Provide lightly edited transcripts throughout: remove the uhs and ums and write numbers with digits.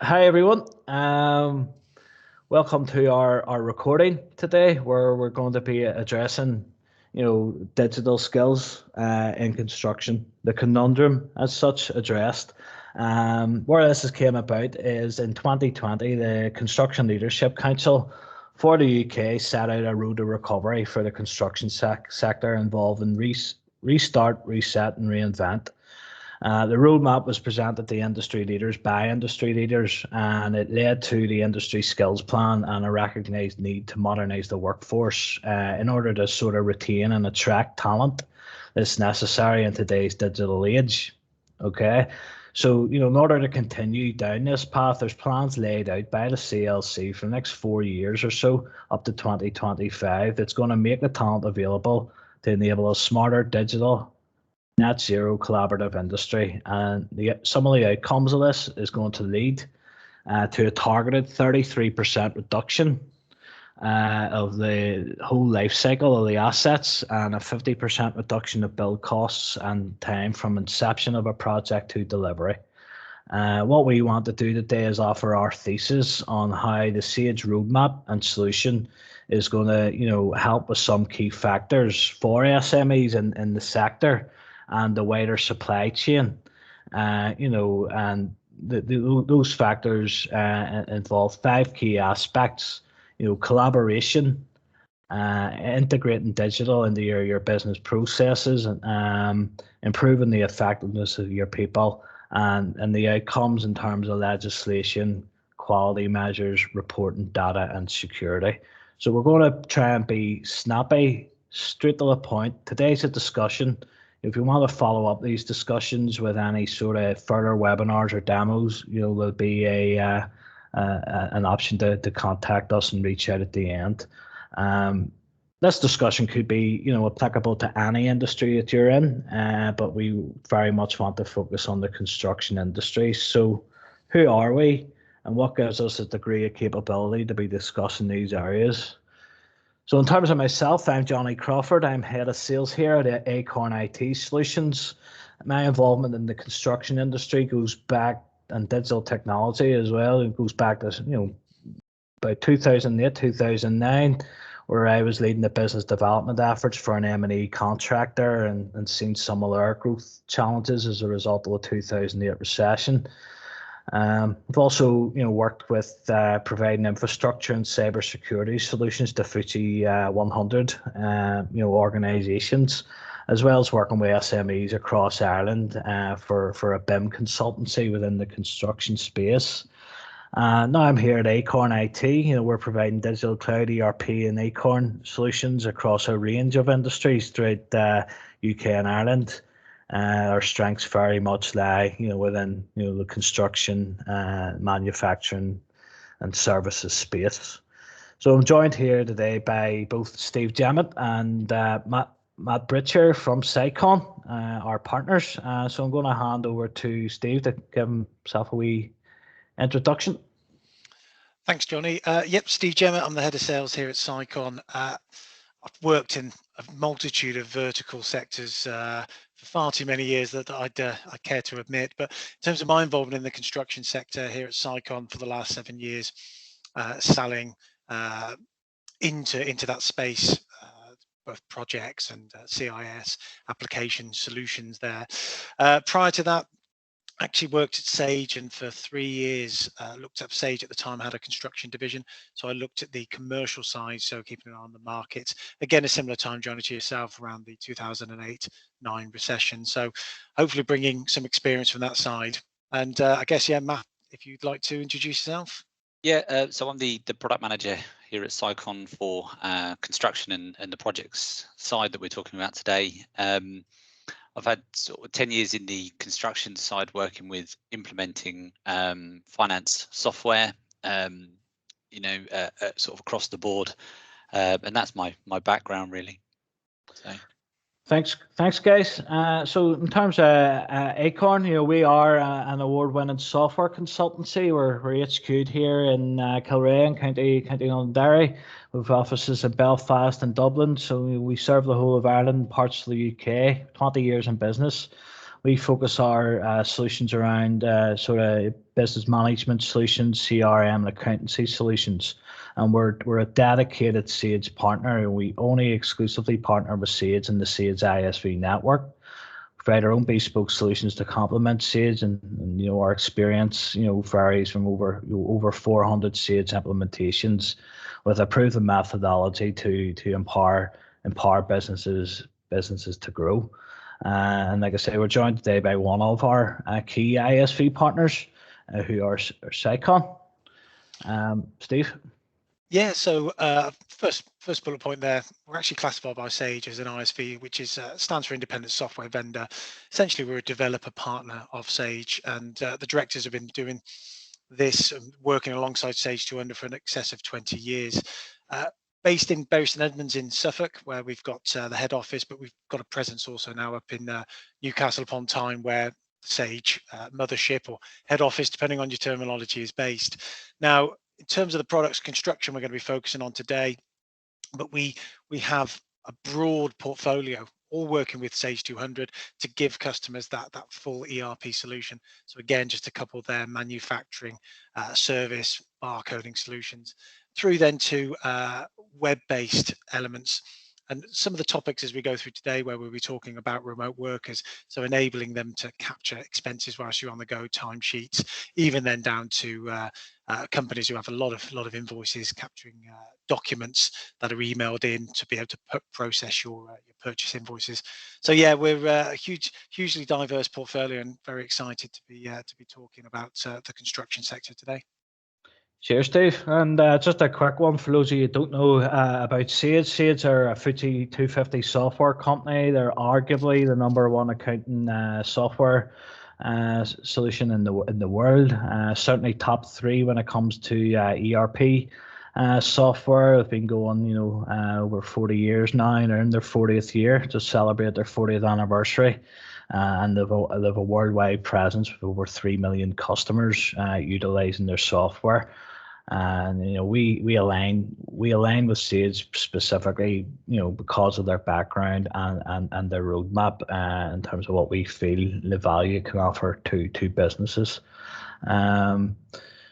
Hi everyone. Welcome to our recording today, where we're going to be addressing, digital skills in construction. The conundrum, as such, addressed. Where this has came about is in 2020, the Construction Leadership Council for the UK set out a road to recovery for the construction sector involving restart, reset, and reinvent. The roadmap was presented to industry leaders by industry leaders, and it led to the industry skills plan and a recognised need to modernise the workforce in order to sort of retain and attract talent that's necessary in today's digital age. Okay. So, in order to continue down this path, there's plans laid out by the CLC for the next 4 years or so, up to 2025, that's going to make the talent available to enable a smarter digital net zero collaborative industry. And some of the outcomes of this is going to lead to a targeted 33% reduction of the whole life cycle of the assets and a 50% reduction of build costs and time from inception of a project to delivery. What we want to do today is offer our thesis on how the Sage roadmap and solution is going to, help with some key factors for SMEs in the sector and the wider supply chain. And those factors involve five key aspects. Collaboration, integrating digital into your business processes, and improving the effectiveness of your people, and the outcomes in terms of legislation, quality measures, reporting, data, and security. So we're going to try and be snappy, straight to the point. Today's a discussion. If you want to follow up these discussions with any sort of further webinars or demos, there'll be an option to contact us and reach out at the end. This discussion could be, applicable to any industry that you're in, but we very much want to focus on the construction industry. So, who are we, and what gives us a degree of capability to be discussing these areas? So in terms of myself, I'm Jonny Crawford. I'm head of sales here at Acorn IT Solutions. My involvement in the construction industry goes back, and digital technology as well. It goes back to, about 2008, 2009, where I was leading the business development efforts for an M&E contractor and seen some of their growth challenges as a result of the 2008 recession. We've also, worked with providing infrastructure and cybersecurity solutions to FTSE 100, organisations, as well as working with SMEs across Ireland for a BIM consultancy within the construction space. Now I'm here at Acorn IT. We're providing digital cloud, ERP, and Acorn solutions across a range of industries throughout UK and Ireland. Our strengths very much lie, within the construction, manufacturing, and services space. So I'm joined here today by both Steve Jemmott and Matt Britcher from Sicon, our partners. So I'm going to hand over to Steve to give himself a wee introduction. Thanks, Jonny. Yep, Steve Jemmott. I'm the head of sales here at Sicon. I've worked in a multitude of vertical sectors for far too many years that I care to admit. But in terms of my involvement in the construction sector here at Sicon for the last 7 years, selling into that space, both projects and CIS application solutions there. Prior to that, actually worked at Sage, and for 3 years looked up Sage at the time, had a construction division. So I looked at the commercial side, so keeping an eye on the market. Again, a similar time, Jonny, to yourself, around the 2008-9 recession. So hopefully bringing some experience from that side. And I guess, yeah, Matt, if you'd like to introduce yourself. Yeah, so I'm the product manager here at Sicon for construction and the projects side that we're talking about today. I've had sort of 10 years in the construction side working with implementing finance software, sort of across the board, and that's my background really. So. Thanks, guys. So in terms of Acorn, we are an award-winning software consultancy. We're HQ'd here in Kilrea, County Londonderry. We've offices in Belfast and Dublin, so we serve the whole of Ireland, parts of the UK. 20 years in business. we focus our solutions around sort of business management solutions, CRM and accountancy solutions. And we're a dedicated Sage partner, and we only exclusively partner with Sage and the Sage ISV network. Provide our own bespoke solutions to complement Sage, and our experience varies from over 400 Sage implementations with a proven methodology to empower businesses to grow. And like I say, we're joined today by one of our key ISV partners, who are Sicon. Steve. Yeah, so first bullet point there, we're actually classified by Sage as an ISV, which stands for Independent Software Vendor. Essentially, we're a developer partner of Sage, and the directors have been doing this, working alongside Sage 200 for an excess of 20 years. Based in Bury St Edmunds in Suffolk, where we've got the head office, but we've got a presence also now up in Newcastle upon Tyne, where Sage mothership or head office, depending on your terminology, is based. Now, in terms of the products construction we're going to be focusing on today, but we have a broad portfolio, all working with Sage 200 to give customers that full ERP solution. So again, just a couple there: manufacturing, service, barcoding solutions, through then to web-based elements. And some of the topics as we go through today, where we'll be talking about remote workers, so enabling them to capture expenses whilst you're on the go, timesheets, even then down to companies who have a lot of invoices, capturing documents that are emailed in to be able to process your purchase invoices. So yeah, we're a hugely diverse portfolio, and very excited to be talking about the construction sector today. Cheers, Steve. And just a quick one for those of you who don't know about Sage. Sage are a FTSE 250 software company. They're arguably the #1 accounting software solution in the world. Certainly top 3 when it comes to ERP software. They've been going, over 40 years now, and are in their 40th year to celebrate their 40th anniversary. And they've a worldwide presence with over 3 million customers utilizing their software. And we align with Sage specifically, because of their background and their roadmap in terms of what we feel the value it can offer to businesses.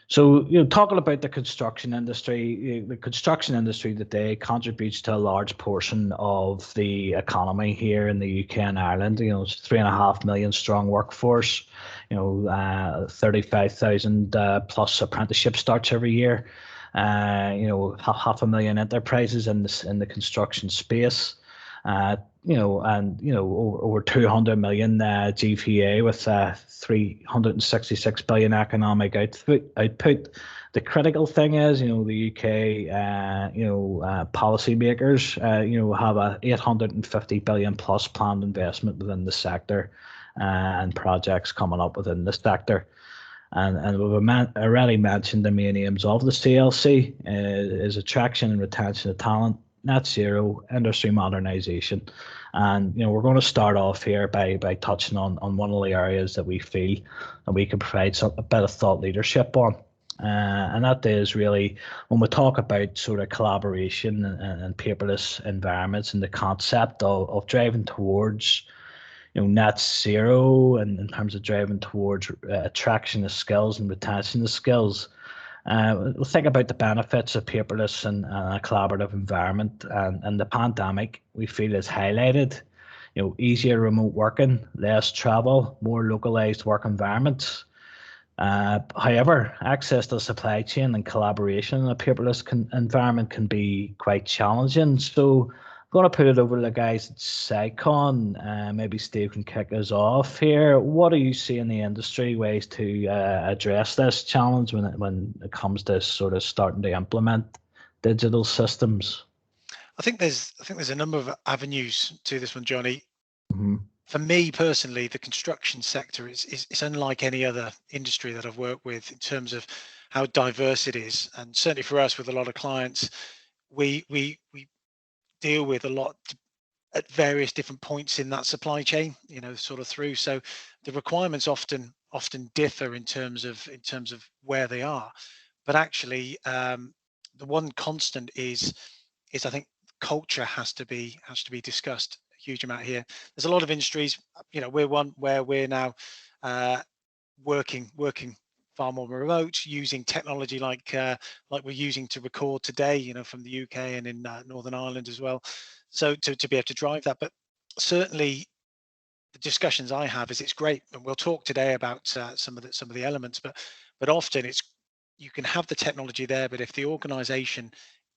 So, talking about the construction industry, the construction industry today contributes to a large portion of the economy here in the UK and Ireland. It's 3.5 million strong workforce, 35,000 plus apprenticeship starts every year, 500,000 enterprises in the construction space. Over 200 million GVA with 366 billion economic output. The critical thing is, the UK, policymakers, have a 850 billion plus planned investment within the sector, and projects coming up within the sector. And we've already mentioned the main aims of the CLC is attraction and retention of talent, net zero, industry modernisation. And we're going to start off here by touching on one of the areas that we feel that we can provide a bit of thought leadership on. And that is really when we talk about sort of collaboration and paperless environments, and the concept of driving towards net zero, and in terms of driving towards attraction of skills and retention of skills. We'll think about the benefits of paperless and a collaborative environment, and the pandemic we feel is highlighted. Easier remote working, less travel, more localized work environments. However, access to supply chain and collaboration in a paperless environment can be quite challenging. So I'm going to put it over to the guys at Sicon. Maybe Steve can kick us off here. What do you see in the industry ways to address this challenge when it comes to sort of starting to implement digital systems? I think there's a number of avenues to this one, Jonny. Mm-hmm. For me personally, the construction sector is unlike any other industry that I've worked with in terms of how diverse it is, and certainly for us with a lot of clients, we deal with a lot at various different points in that supply chain, sort of through. So the requirements often differ in terms of where they are, but actually the one constant is I think culture has to be discussed huge amount here. There's a lot of industries, we're one where we're now working far more remote, using technology like we're using to record today, from the UK and in Northern Ireland as well. So to be able to drive that, but certainly the discussions I have is it's great, and we'll talk today about some of the elements, but often you can have the technology there, but if the organization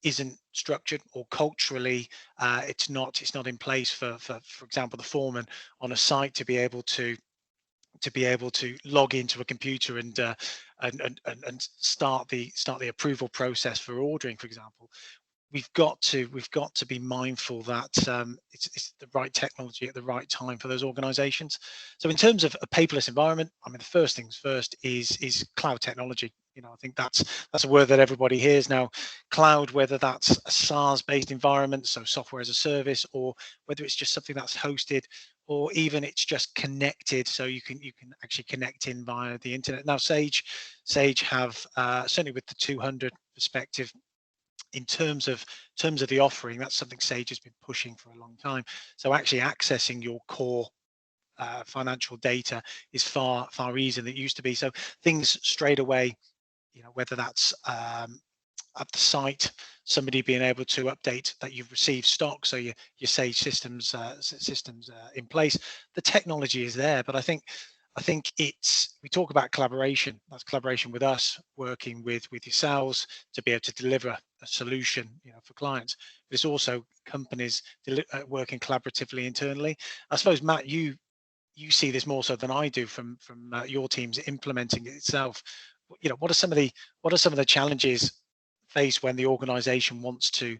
isn't structured or culturally it's not in place for example, the foreman on a site to be able to log into a computer and start the approval process for ordering, for example. We've got to be mindful that it's the right technology at the right time for those organizations. So in terms of a paperless environment, I mean, the first things first is cloud technology. I think that's a word that everybody hears now. Cloud, whether that's a SaaS based environment, so software as a service, or whether it's just something that's hosted, or even it's just connected, so you can actually connect in via the internet. Now Sage have certainly with the 200 perspective, in terms of the offering, that's something Sage has been pushing for a long time. So actually accessing your core financial data is far easier than it used to be. So things straight away, whether that's at the site, somebody being able to update that you've received stock, so your Sage systems in place. The technology is there, but I think we talk about collaboration. That's collaboration with us, working with yourselves to be able to deliver a solution, for clients. But it's also companies working collaboratively internally. I suppose, Matt, you see this more so than I do from your teams implementing it itself. What are some of the challenges faced when the organization wants to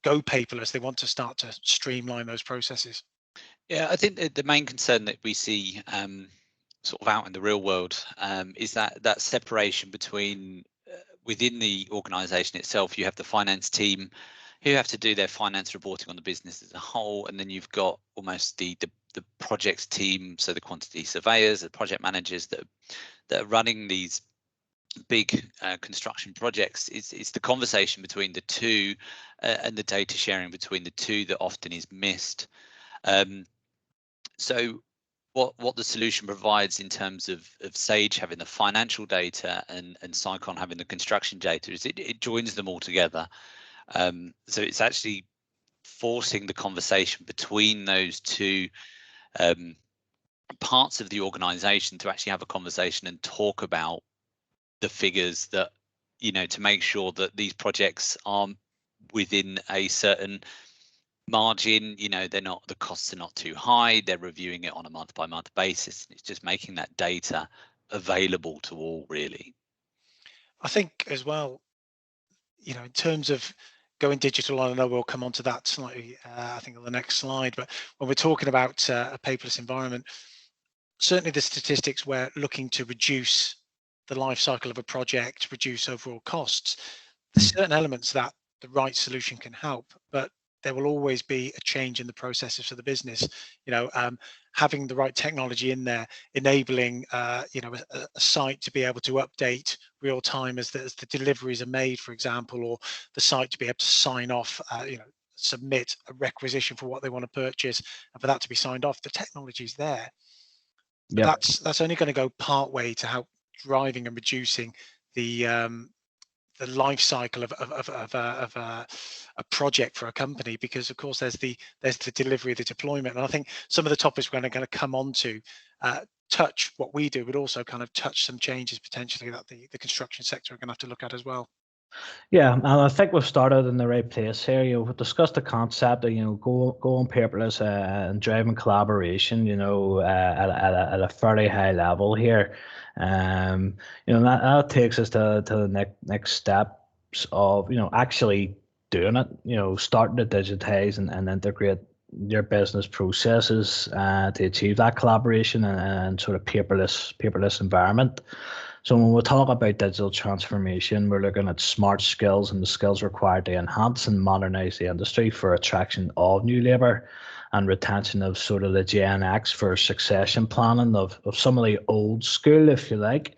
go paperless? They want to start to streamline those processes. Yeah, I think the main concern that we see sort of out in the real world is that separation between within the organization itself. You have the finance team who have to do their finance reporting on the business as a whole, and then you've got almost the projects team, so the quantity surveyors, the project managers that are running these big construction projects. It's the conversation between the two and the data sharing between the two that often is missed. So what the solution provides in terms of Sage having the financial data and Sicon having the construction data is it joins them all together. So it's actually forcing the conversation between those two parts of the organization to actually have a conversation and talk about the figures that, to make sure that these projects are within a certain margin. The costs are not too high. They're reviewing it on a month by month basis. It's just making that data available to all, really. I think as well, in terms of going digital, I know we'll come on to that slightly, I think on the next slide, but when we're talking about a paperless environment, certainly the statistics we're looking to reduce the life cycle of a project, reduce overall costs. There's certain elements that the right solution can help, but there will always be a change in the processes for the business. Having the right technology in there, enabling a site to be able to update real time as the deliveries are made, for example, or the site to be able to sign off, submit a requisition for what they want to purchase, and for that to be signed off. The technology is there. Yep. That's only going to go part way to help driving and reducing the life cycle of a project for a company, because of course there's the delivery, the deployment, and I think some of the topics we're going to come on to touch what we do, but also kind of touch some changes potentially that the construction sector are going to have to look at as well. Yeah, and I think we've started in the right place here. We've discussed the concept of going paperless and driving collaboration. At a fairly high level here. That takes us to the next steps of actually doing it. Starting to digitize and integrate your business processes to achieve that collaboration and sort of paperless environment. So when we talk about digital transformation, we're looking at smart skills and the skills required to enhance and modernize the industry for attraction of new labour and retention of sort of the Gen X for succession planning of some of the old school, if you like.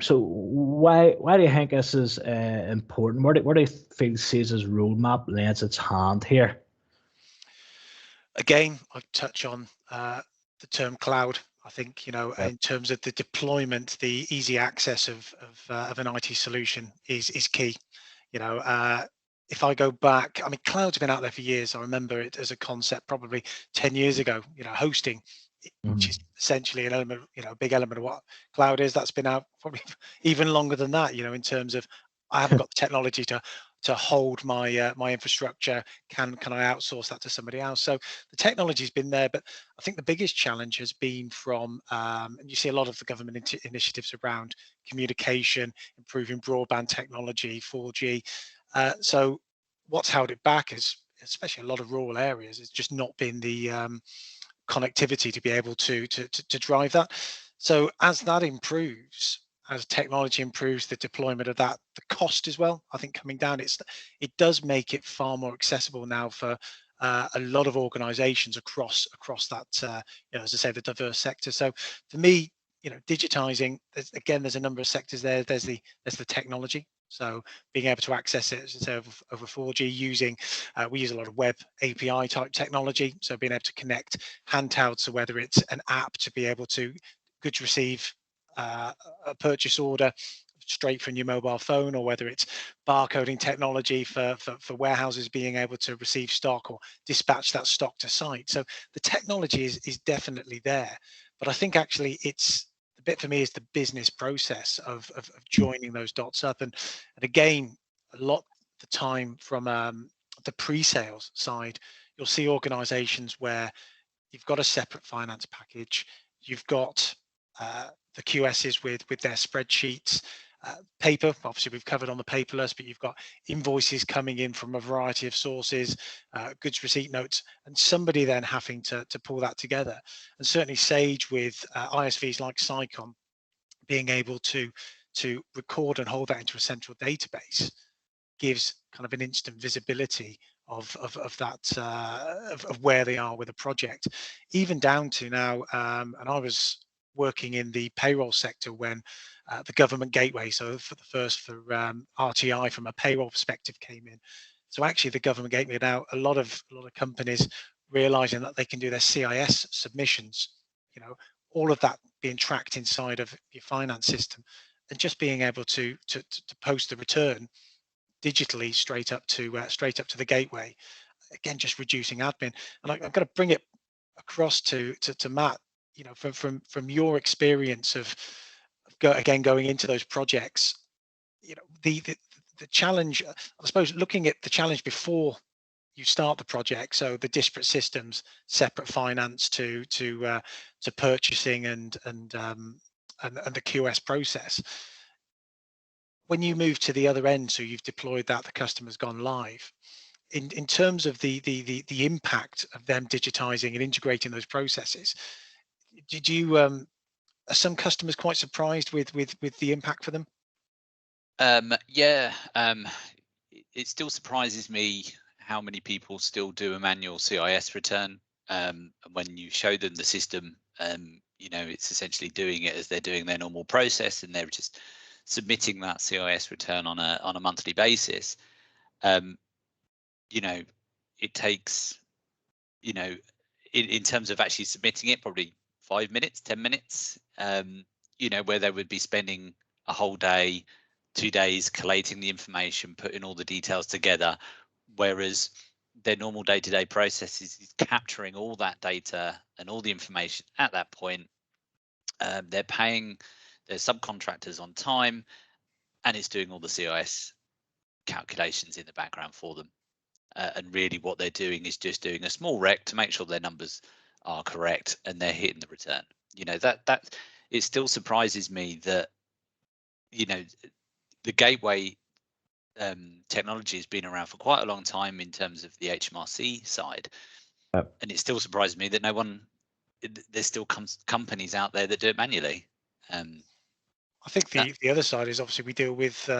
So why do you think this is important? Where do you feel Sage's roadmap lends its hand here? Again, I touch on the term cloud. I think, in terms of the deployment, the easy access of an IT solution is key. If I go back, I mean, cloud's been out there for years. I remember it as a concept probably 10 years ago, hosting, which is essentially an element, a big element of what cloud is. That's been out probably even longer than that, in terms of I haven't got the technology to hold my infrastructure. Can I outsource that to somebody else? So the technology's been there, but I think the biggest challenge has been from, and you see a lot of the government initiatives around communication, improving broadband technology, 4G. So what's held it back is, especially a lot of rural areas, it's just not been the connectivity to be able to drive that. So as that improves, as technology improves, the deployment of that, the cost as well, I think coming down, it does make it far more accessible now for a lot of organizations across that, as I say, the diverse sector. So for me, digitizing, there's a number of sectors there. There's the technology. So being able to access it, as I say, over 4G, using, we use a lot of web API type technology. So being able to connect handheld, so whether it's an app to be able to goods receive a purchase order straight from your mobile phone, or whether it's barcoding technology for warehouses being able to receive stock or dispatch that stock to site. So the technology is definitely there, but I think actually it's the bit for me is the business process of joining those dots up. And again, a lot of the time from the pre-sales side, you'll see organizations where you've got a separate finance package, you've got the QSs with their spreadsheets, paper, obviously we've covered on the paperless, but you've got invoices coming in from a variety of sources, goods receipt notes, and somebody then having to pull that together. And certainly Sage with ISVs like Sicon being able to record and hold that into a central database gives kind of an instant visibility of that of where they are with a project, even down to now. And I was working in the payroll sector when the government gateway, so for the first for RTI from a payroll perspective, came in. So actually, the government gateway now, a lot of companies realizing that they can do their CIS submissions, all of that being tracked inside of your finance system, and just being able to post the return digitally straight up to the gateway. Again, just reducing admin. And I'm going to bring it across to Matt. From your experience of going into those projects, the challenge, I suppose, looking at the challenge before you start the project. So the disparate systems, separate finance to purchasing and the QS process. When you move to the other end, so you've deployed that, the customer's gone live. In terms of the impact of them digitizing and integrating those processes, did you are some customers quite surprised with the impact for them? Yeah, it still surprises me how many people still do a manual CIS return. When you show them the system, it's essentially doing it as they're doing their normal process, and they're just submitting that CIS return on a monthly basis. It takes, in terms of actually submitting it, probably 5 minutes, 10 minutes, where they would be spending a whole day, 2 days collating the information, putting all the details together, whereas their normal day-to-day process is capturing all that data and all the information at that point. They're paying their subcontractors on time, and it's doing all the CIS calculations in the background for them. And really what they're doing is just doing a small rec to make sure their numbers are correct and they're hitting the return. That it still surprises me that, the gateway technology has been around for quite a long time in terms of the HMRC side. Yep. And it still surprises me that there's still companies out there that do it manually. I think the other side is obviously we deal with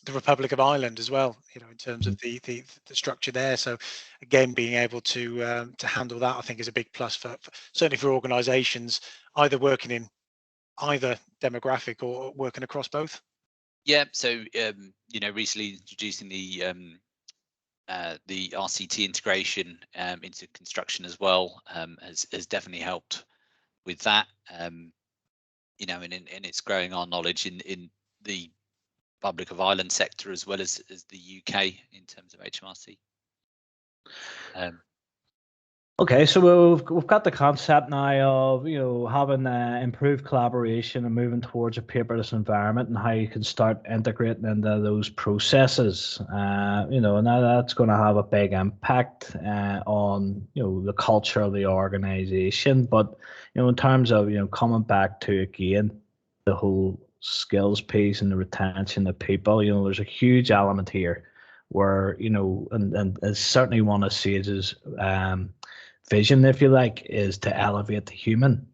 the Republic of Ireland as well, in terms of the structure there. So again, being able to handle that, I think, is a big plus for certainly for organisations either working in either demographic or working across both. Yeah. So recently introducing the the RCT integration into construction as well has definitely helped with that. You know, and it's growing our knowledge in the Republic of Ireland sector as well as the UK in terms of HMRC. Okay, so we've got the concept now of having improved collaboration and moving towards a paperless environment, and how you can start integrating into those processes. And now that's going to have a big impact on the culture of the organisation. But in terms of coming back to again the whole skills piece and the retention of people, there's a huge element here where and it's certainly one of Sage's vision, if you like, is to elevate the human.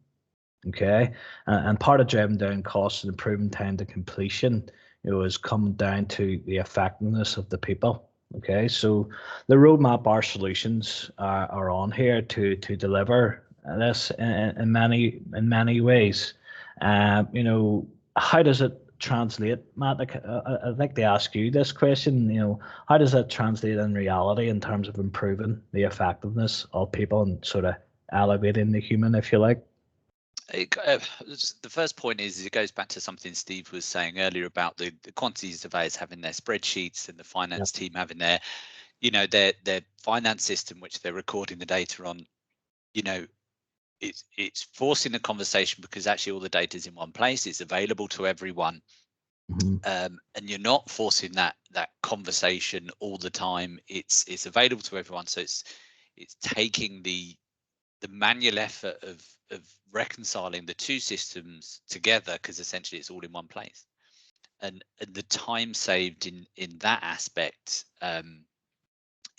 Okay, and part of driving down costs and improving time to completion, is coming down to the effectiveness of the people. Okay, so the roadmap, our solutions are on here to deliver this in many ways. How does it translate, Matt? I'd like to ask you this question. How does that translate in reality in terms of improving the effectiveness of people and sort of elevating the human, if you like? The first point is it goes back to something Steve was saying earlier about the quantity surveyors having their spreadsheets and the finance team having their finance system, which they're recording the data on. It's forcing a conversation because actually all the data is in one place. It's available to everyone. And you're not forcing that conversation all the time. It's available to everyone. So it's taking the manual effort of reconciling the two systems together, because essentially it's all in one place. And the time saved in that aspect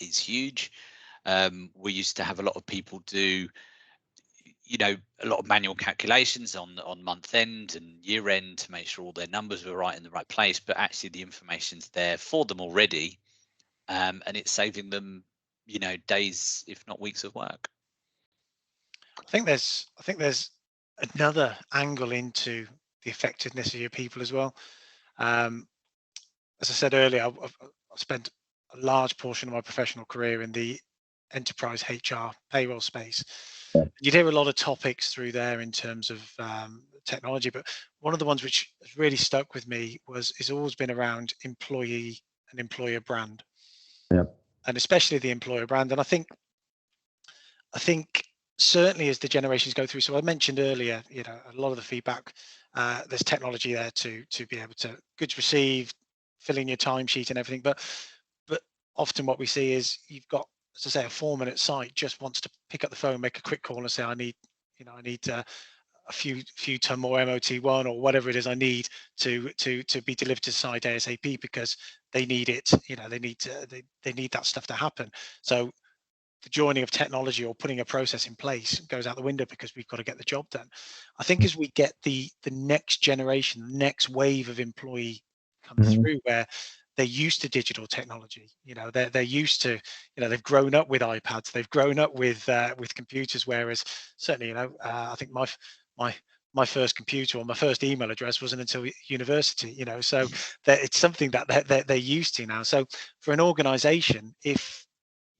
is huge. We used to have a lot of people do a lot of manual calculations on month end and year end to make sure all their numbers were right in the right place, but actually the information's there for them already, and it's saving them days, if not weeks of work. I think there's another angle into the effectiveness of your people as well. As I said earlier, I've spent a large portion of my professional career in the enterprise HR payroll space. You'd hear a lot of topics through there in terms of technology, but one of the ones which has really stuck with me is always been around employee and employer brand. And especially the employer brand. And I think certainly as the generations go through, so I mentioned earlier, a lot of the feedback, there's technology there to be able to goods received, fill in your timesheet and everything, but often what we see is you've got, as I say, a foreman at site just wants to pick up the phone, make a quick call and say, I need a few ton more MOT1 or whatever it is I need to be delivered to site ASAP, because they need it. They need that stuff to happen. So the joining of technology or putting a process in place goes out the window because we've got to get the job done. I think as we get the next generation, the next wave of employee come through, where they're used to digital technology, they're used to, they've grown up with iPads, they've grown up with computers, whereas certainly, I think my first computer or my first email address wasn't until university, so it's something that they're used to now. So for an organization, if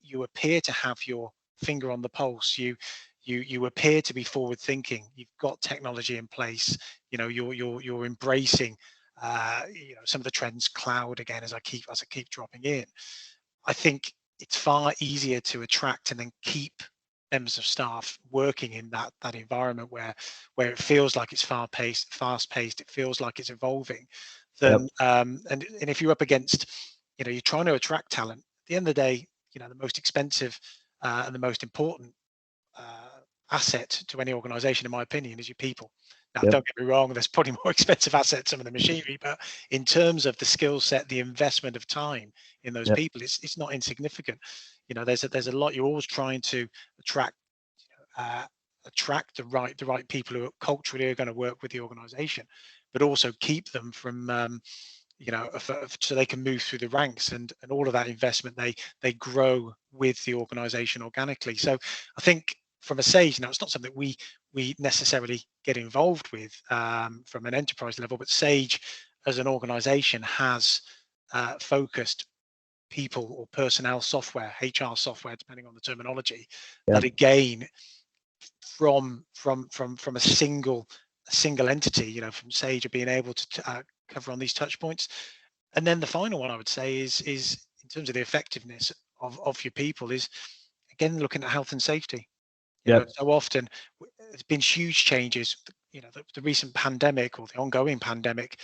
you appear to have your finger on the pulse, you appear to be forward thinking, you've got technology in place, you're embracing some of the trends, cloud again, as I keep dropping in. I think it's far easier to attract and then keep members of staff working in that environment where it feels like it's fast paced, it feels like it's evolving, than and if you're up against, you're trying to attract talent. At the end of the day, the most expensive and the most important asset to any organization, in my opinion, is your people. Now, don't get me wrong, there's probably more expensive assets, some of the machinery, but in terms of the skill set, the investment of time in those people, it's not insignificant. There's a lot. You're always trying to attract the right people who are culturally are going to work with the organization, but also keep them from so they can move through the ranks, and all of that investment, they grow with the organization organically. So I think from a Sage, it's not something we necessarily get involved with from an enterprise level, but Sage as an organization has focused people or personnel software, HR software, depending on the terminology, Yep. that again from a single entity, you know, from Sage, of being able to cover on these touch points. And then the final one I would say is in terms of the effectiveness of your people is again looking at health and safety. You know, Yep. so often there's been huge changes. You know, the recent pandemic or the ongoing pandemic,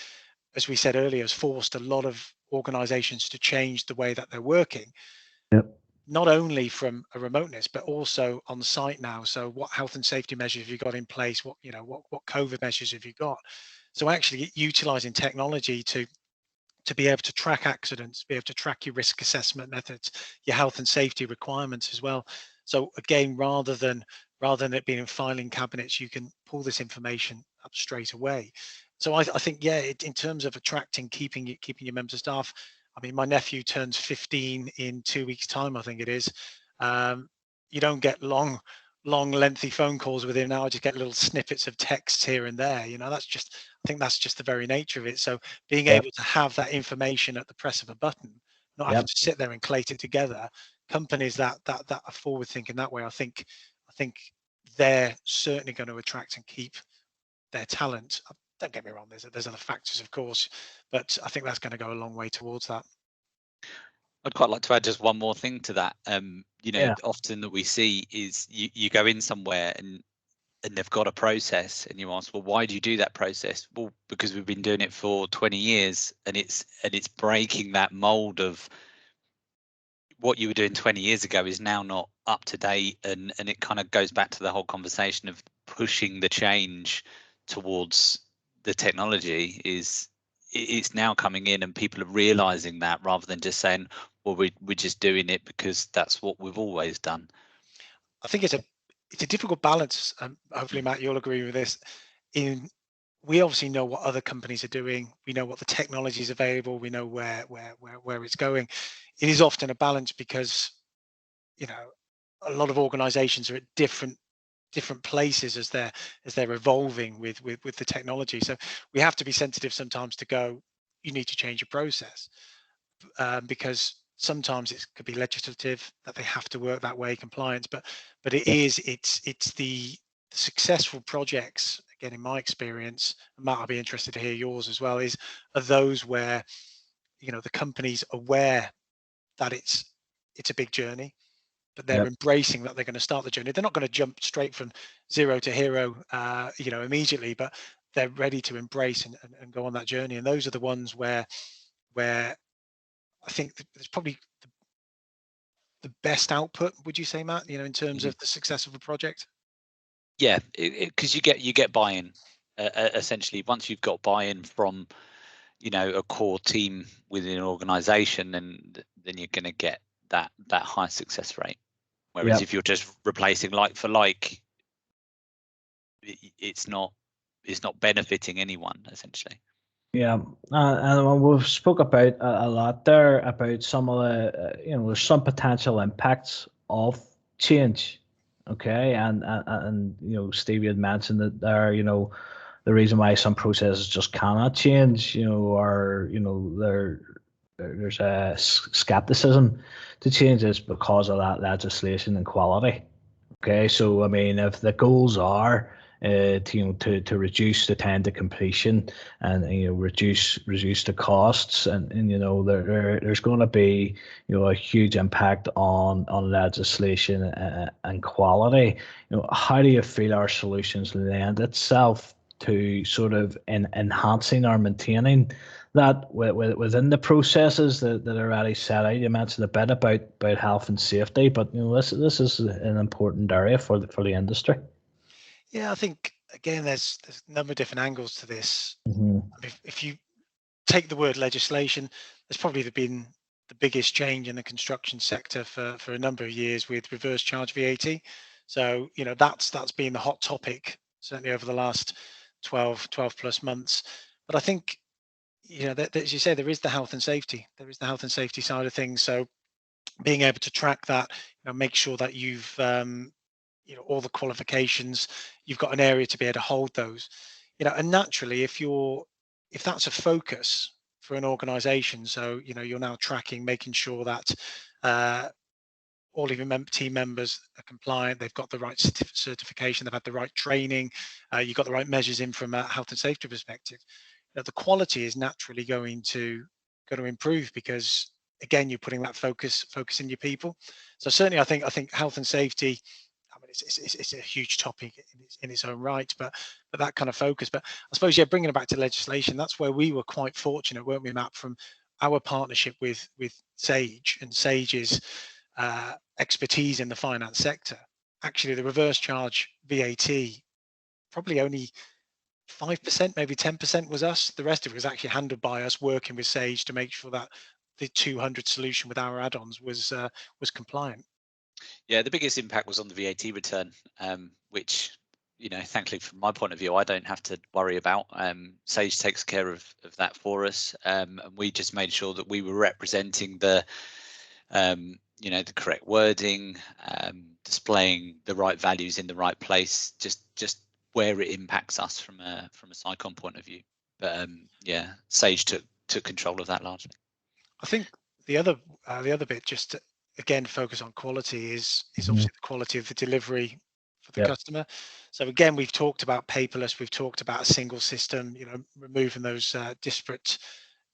as we said earlier, has forced a lot of organizations to change the way that they're working, Yep. not only from a remoteness, but also on site now. So what health and safety measures have you got in place? What, you know, what COVID measures have you got? So actually utilizing technology to be able to track accidents, be able to track your risk assessment methods, your health and safety requirements as well. So again, rather than it being in filing cabinets, you can pull this information up straight away. So I think, yeah, in terms of attracting, keeping your members of staff. I mean, my nephew turns 15 in 2 weeks' time, I think it is. You don't get long, lengthy phone calls with him now. I just get little snippets of texts here and there. You know, I think that's just the very nature of it. So being Yep. able to have that information at the press of a button, not having Yep. to sit there and collate it together. Companies that are forward thinking that way, I think they're certainly going to attract and keep their talent. Don't get me wrong, there's other factors, of course, but I think that's going to go a long way towards that. I'd quite like to add just one more thing to that. You know, Yeah. often that we see is you go in somewhere and they've got a process and you ask, well, why do you do that process? Well, because we've been doing it for 20 years and it's breaking that mold of what you were doing 20 years ago is now not up to date, and it kind of goes back to the whole conversation of pushing the change towards the technology. It's now coming in and people are realizing that, rather than just saying, well, we're just doing it because that's what we've always done. I think it's a difficult balance. Hopefully, Matt, you'll agree with this. We obviously know what other companies are doing. We know what the technology is available. We know where it's going. It is often a balance because, you know, a lot of organizations are at different places as they're evolving with the technology. So we have to be sensitive sometimes to go, you need to change your process, because sometimes it could be legislative that they have to work that way, compliance, but it's the successful projects, again, in my experience, and Matt, I'll be interested to hear yours as well, are those where, you know, the company's aware that it's a big journey, but they're Yep. embracing that they're going to start the journey. They're not going to jump straight from zero to hero, you know, immediately, but they're ready to embrace and go on that journey. And those are the ones where I think there's probably the best output. Would you say, Matt? You know, in terms of the success of a project. Yeah, because you get buy-in. Essentially, once you've got buy-in from, you know, a core team within an organization, then you're going to get that high success rate. Whereas Yep. if you're just replacing like for like, it's not benefiting anyone, essentially. Yeah, and we've spoke about a lot there about some of the, you know, there's some potential impacts of change. Okay, and you know, Steve had mentioned that there, you know, the reason why some processes just cannot change, you know, or you know, there's a skepticism to change is because of that legislation and quality. Okay, so I mean, if the goals are to reduce the time to completion and you know reduce the costs and you know there's going to be you know a huge impact on legislation and quality. You know, how do you feel our solutions lend itself to sort of enhancing or maintaining that within the processes that are already set out? You mentioned a bit about health and safety, but you know this is an important area for the industry. Yeah, I think again, there's a number of different angles to this. Mm-hmm. I mean, if you take the word legislation, there's probably been the biggest change in the construction sector for a number of years with reverse charge VAT. So, you know, that's been the hot topic certainly over the last 12 plus months. But I think, you know, that, as you say, there is the health and safety. There is the health and safety side of things. So being able to track that, you know, make sure that you've you know, all the qualifications, you've got an area to be able to hold those, you know, and naturally if that's a focus an organization. So, you're now tracking, making sure that all of your team members are compliant, they've got the right certification, they've had the right training, you've got the right measures in from a health and safety perspective. The quality is naturally going to improve, because again, you're putting that focus in your people. So certainly I think health and safety, I mean, it's a huge topic in its own right, but that kind of focus. But I suppose, bringing it back to legislation, that's where we were quite fortunate, weren't we, Matt, from our partnership with Sage and Sage's expertise in the finance sector. Actually, the reverse charge VAT, probably only 5%, maybe 10% was us. The rest of it was actually handled by us, working with Sage to make sure that the 200 solution with our add-ons was compliant. Yeah, the biggest impact was on the VAT return, which, thankfully from my point of view, I don't have to worry about. Sage takes care of that for us, and we just made sure that we were representing the correct wording, displaying the right values in the right place, just where it impacts us from a Sicon point of view. But Sage took control of that largely. I think the other bit, just to, again, focus on quality, is obviously the quality of the delivery for the customer. So again, we've talked about paperless, we've talked about a single system, removing those disparate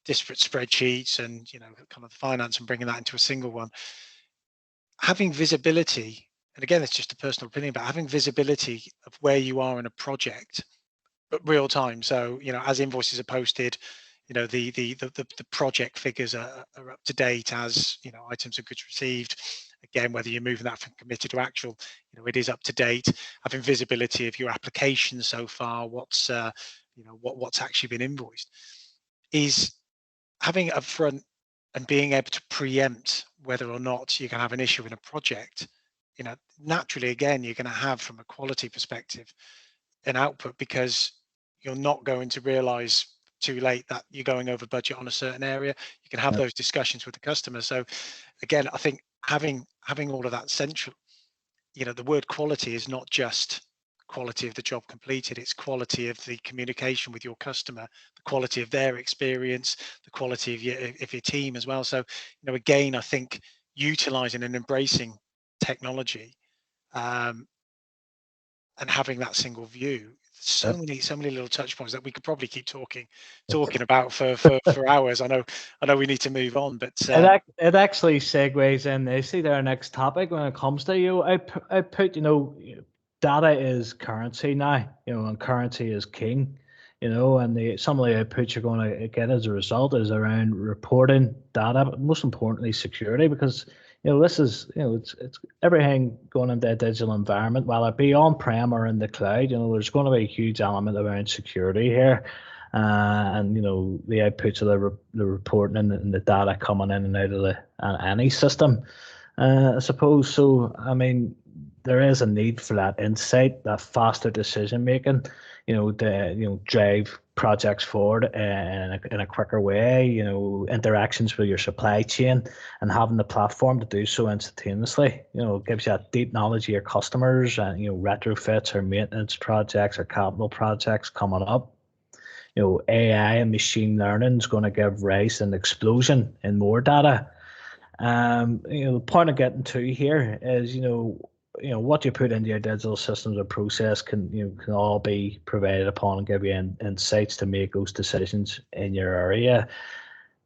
spreadsheets and kind of the finance, and bringing that into a single one. Having visibility, and again, it's just a personal opinion, but having visibility of where you are in a project, but real time. So as invoices are posted, the project figures are up to date as items of goods received. Again, whether you're moving that from committed to actual, it is up to date. Having visibility of your application so far, what's actually been invoiced, is having it upfront and being able to preempt whether or not you can have an issue in a project. Naturally, again, you're going to have, from a quality perspective, an output, because you're not going to realize too late that you're going over budget on a certain area. You can have those discussions with the customer. So again, I think having all of that central, the word quality is not just quality of the job completed, it's quality of the communication with your customer, the quality of their experience, the quality of your team as well. So again, I think utilizing and embracing technology, and having that single view, so many little touch points that we could probably keep talking about for hours. I know we need to move on, but it actually segues in nicely to our next topic when it comes to I put data is currency now, and currency is king, and some of the outputs you're going to get as a result is around reporting data, but most importantly security, because this is it's everything going into a digital environment, while it be on-prem or in the cloud. There's going to be a huge element around security here, and the outputs of the reporting and the data coming in and out of any system, I suppose. So I mean, there is a need for that insight, that faster decision making, to drive projects forward in a quicker way, interactions with your supply chain, and having the platform to do so instantaneously. It gives you a deep knowledge of your customers and retrofits or maintenance projects or capital projects coming up. AI and machine learning is going to give rise to an explosion in more data. The point of getting to here is, what you put into your digital systems or process can all be provided upon and give you insights to make those decisions in your area.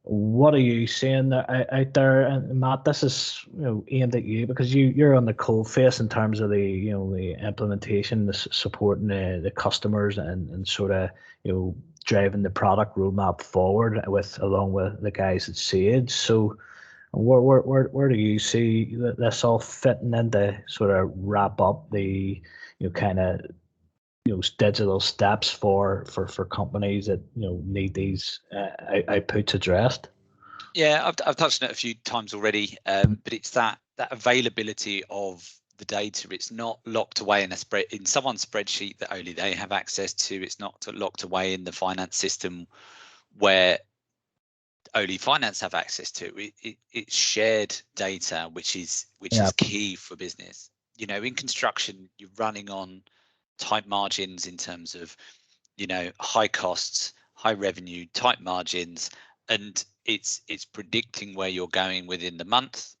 What are you seeing out there? And Matt, this is aimed at you, because you're on the cold face in terms of the the implementation, the supporting the customers, and sort of driving the product roadmap forward along with the guys at Sage. So where do you see this all fitting in to sort of wrap up the kind of digital steps for companies that need these outputs addressed? Yeah, I've touched on it a few times already, but it's that availability of the data. It's not locked away in someone's spreadsheet that only they have access to. It's not locked away in the finance system where only finance have access to. It's shared data, which is key for business. In construction, you're running on tight margins in terms of high costs, high revenue, tight margins, and it's predicting where you're going within the month,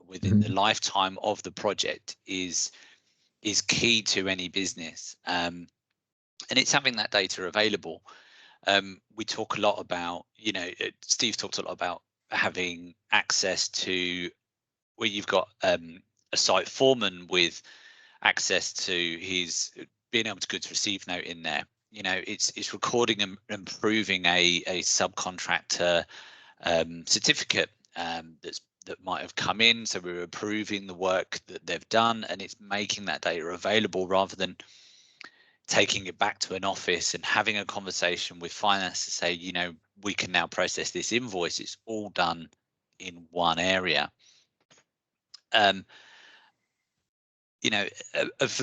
within the lifetime of the project is key to any business, and it's having that data available. We talk a lot about, Steve talked a lot about having access to where you've got a site foreman with access to his being able to goods receive note in there. It's recording and improving a subcontractor certificate that might have come in, so we're approving the work that they've done, and it's making that data available rather than taking it back to an office and having a conversation with finance to say, we can now process this invoice. It's all done in one area. For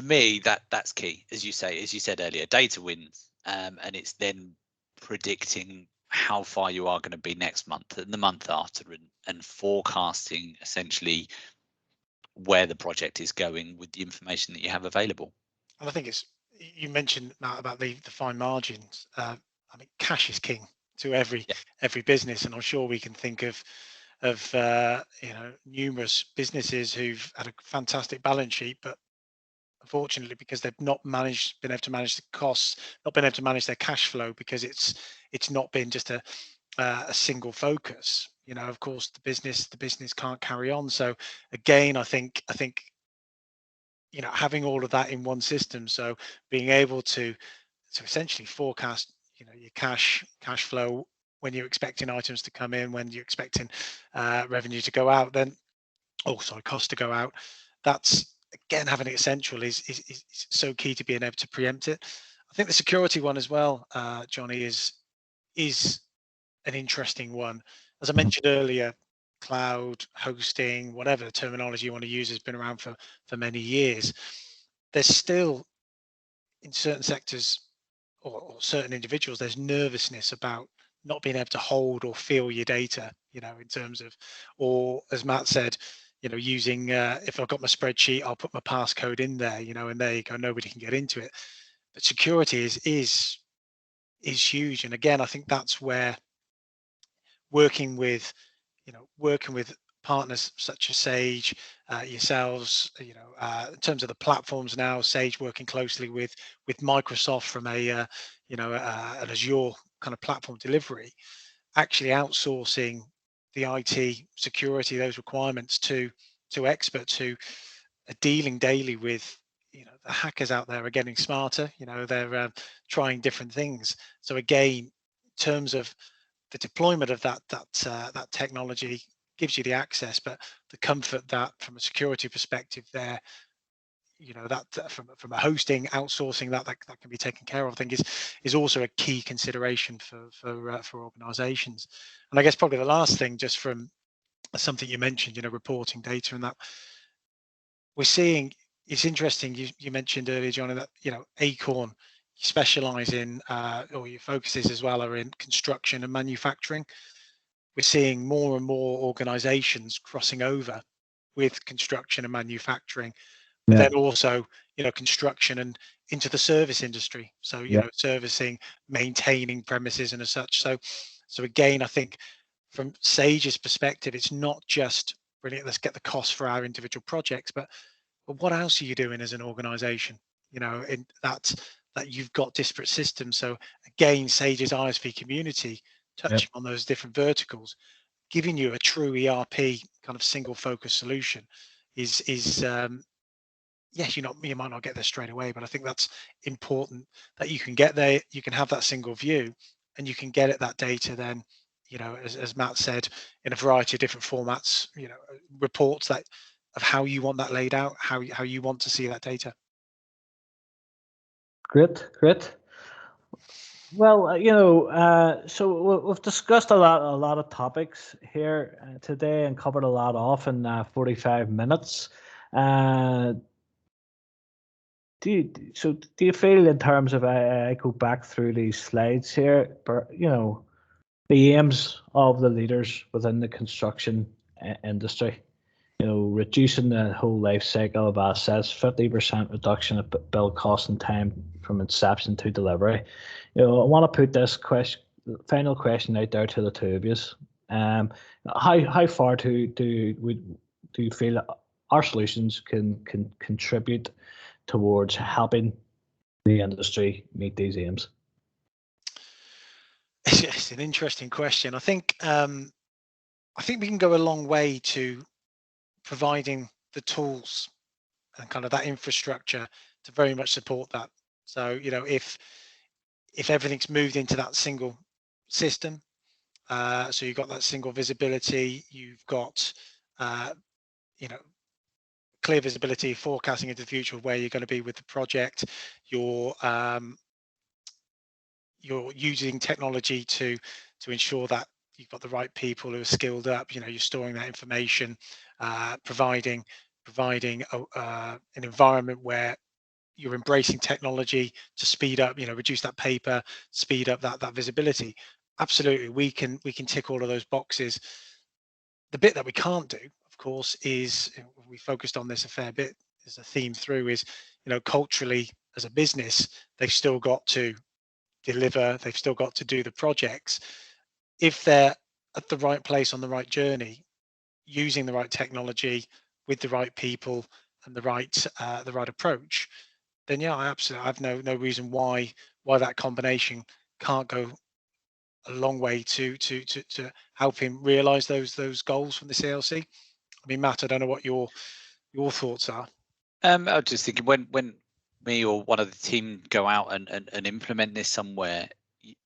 me, that's key, as you said earlier. Data wins, and it's then predicting how far you are going to be next month and the month after, and forecasting essentially where the project is going with the information that you have available. And I think you mentioned, Matt, about the fine margins. I mean, cash is king to every business, and I'm sure we can think of numerous businesses who've had a fantastic balance sheet, but unfortunately, because they've not been able to manage the costs, not been able to manage their cash flow, because it's not been just a single focus. Of course, the business can't carry on. So again, I think having all of that in one system, so being able to essentially forecast your cash flow, when you're expecting items to come in, when you're expecting revenue to go out, cost to go out. That's, again, having it essential is so key to being able to preempt it. I think the security one as well, Jonny, is an interesting one. As I mentioned earlier, cloud hosting, whatever the terminology you want to use, has been around for many years. There's still, in certain sectors or certain individuals, there's nervousness about not being able to hold or feel your data, in terms of, or as Matt said, using, if I've got my spreadsheet, I'll put my passcode in there, and there you go, nobody can get into it. But security is huge. And again, I think that's where working with partners such as Sage, yourselves, in terms of the platforms now, Sage working closely with Microsoft from an Azure kind of platform delivery, actually outsourcing the IT security, those requirements to experts who are dealing daily with, the hackers out there are getting smarter, they're trying different things. So again, in terms of the deployment of that technology, gives you the access, but the comfort that from a security perspective there, that from a hosting, outsourcing that can be taken care of, I think is also a key consideration for organizations. And I guess probably the last thing, just from something you mentioned, reporting data, and that we're seeing, it's interesting, you mentioned earlier, Jonny, that Acorn, you specialize in, or your focuses as well are in construction and manufacturing. We're seeing more and more organizations crossing over with construction and manufacturing, but then also, construction and into the service industry. So, servicing, maintaining premises and as such. So again, I think from Sage's perspective, it's not just brilliant, let's get the cost for our individual projects, but what else are you doing as an organization? In that you've got disparate systems. So again, Sage's ISV community, touching on those different verticals, giving you a true ERP kind of single focus solution is yes, you might not get there straight away, but I think that's important, that you can get there, you can have that single view, and you can get at that data then, as Matt said, in a variety of different formats, reports that of how you want that laid out, how you want to see that data. Great. Well, so we've discussed a lot of topics here today and covered a lot off in 45 minutes. Do you feel, in terms of, I go back through these slides here, the aims of the leaders within the construction industry, reducing the whole life cycle of assets, 50% reduction of build cost and time from inception to delivery. I want to put this final question out there to the two of you. How far do you feel our solutions can contribute towards helping the industry meet these aims? It's an interesting question. I think we can go a long way to providing the tools and kind of that infrastructure to very much support that. So, you know, if everything's moved into that single system, so you've got that single visibility, you've got you know, clear visibility, forecasting into the future of where you're going to be with the project. You're using technology to ensure that you've got the right people who are skilled up. You know, you're storing that information, providing an environment where you're embracing technology to speed up, you know, reduce that paper, speed up that visibility. Absolutely, we can tick all of those boxes. The bit that we can't do, of course, is, we focused on this a fair bit as a theme through, is, you know, culturally as a business, they've still got to deliver, they've still got to do the projects. If they're at the right place on the right journey, using the right technology with the right people and the right approach, then yeah, I absolutely have no reason why that combination can't go a long way to help him realize those goals from the CLC. I mean, Matt, I don't know what your thoughts are. I was just thinking, when me or one of the team go out and implement this somewhere,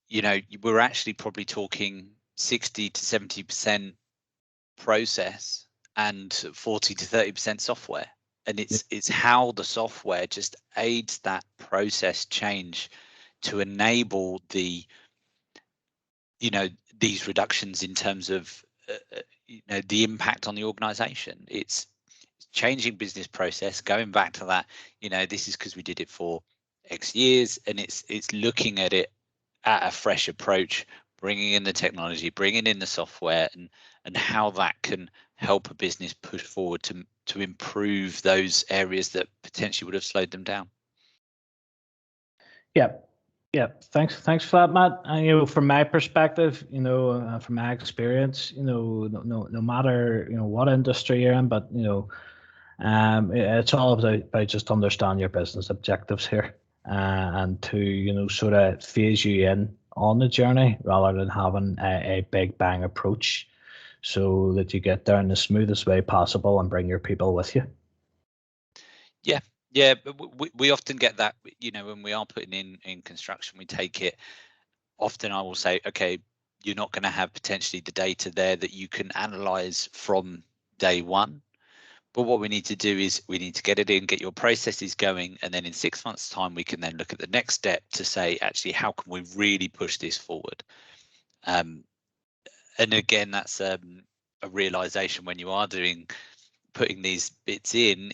you know, we're actually probably talking 60 to 70% process and 40 to 30% software. And it's how the software just aids that process change to enable the, you know, these reductions in terms of you know, the impact on the organization. It's changing business process, going back to that, you know, this is because we did it for X years, and it's looking at it at a fresh approach, bringing in the technology, bringing in the software, and how that can help a business push forward to improve those areas that potentially would have slowed them down. Yeah, thanks for that, Matt. And, you know, from my perspective, you know, from my experience, you know, no matter, you know, what industry you're in, but, you know, it's all about just understand your business objectives here, and to, you know, sort of phase you in on the journey rather than having a big bang approach, so that you get there in the smoothest way possible and bring your people with you. Yeah, but we often get that, you know, when we are putting in construction, we take it. Often I will say, okay, you're not going to have potentially the data there that you can analyze from day one. But what we need to do is we need to get it in, get your processes going, and then in 6 months' time, we can then look at the next step to say, actually, how can we really push this forward? And again, that's a realization when you are putting these bits in,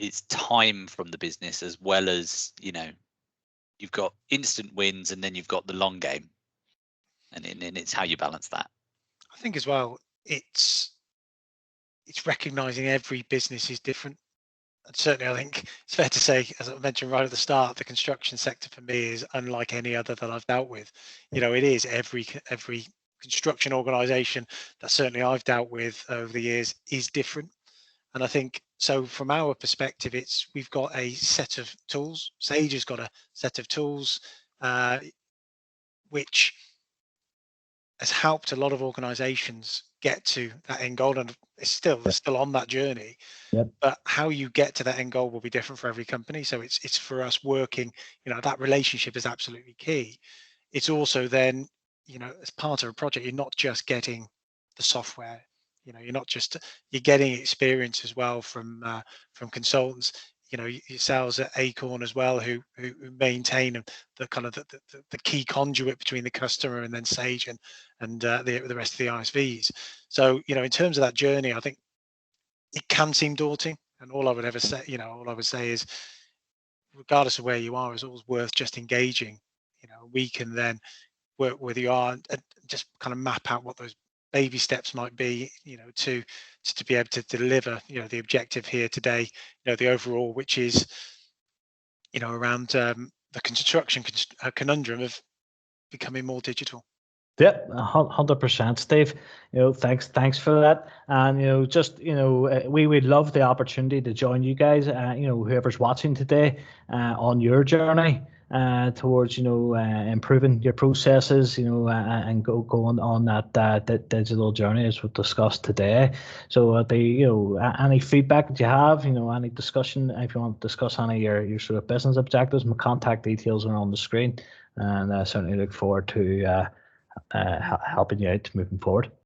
it's time from the business, as well as, you know, you've got instant wins and then you've got the long game, and it's how you balance that. I think as well, it's recognizing every business is different. And certainly, I think it's fair to say, as I mentioned right at the start, the construction sector for me is unlike any other that I've dealt with. You know, it is every construction organization that certainly I've dealt with over the years is different. And I think so from our perspective, we've got a set of tools. Sage has got a set of tools which has helped a lot of organizations get to that end goal, and they're still on that journey. Yep. But how you get to that end goal will be different for every company. So it's for us working, you know, that relationship is absolutely key. It's also then, you know, as part of a project, you're not just getting the software, you know, you're getting experience as well from consultants, you know, yourselves at Acorn as well, who maintain the kind of the key conduit between the customer and then Sage and the rest of the ISVs. So, you know, in terms of that journey, I think it can seem daunting, and all I would say is, regardless of where you are, it's always worth just engaging. You know, we can then work with you and just kind of map out what those baby steps might be, you know, to be able to deliver, you know, the objective here today, you know, the overall, which is, you know, around the construction conundrum of becoming more digital. Yeah, 100%, Steve. Thanks for that. And we would love the opportunity to join you guys. Whoever's watching today, on your journey towards improving your processes. And going on that digital journey as we've discussed today. So any feedback that you have, any discussion, if you want to discuss any of your sort of business objectives, my contact details are on the screen, and I certainly look forward to helping you out moving forward.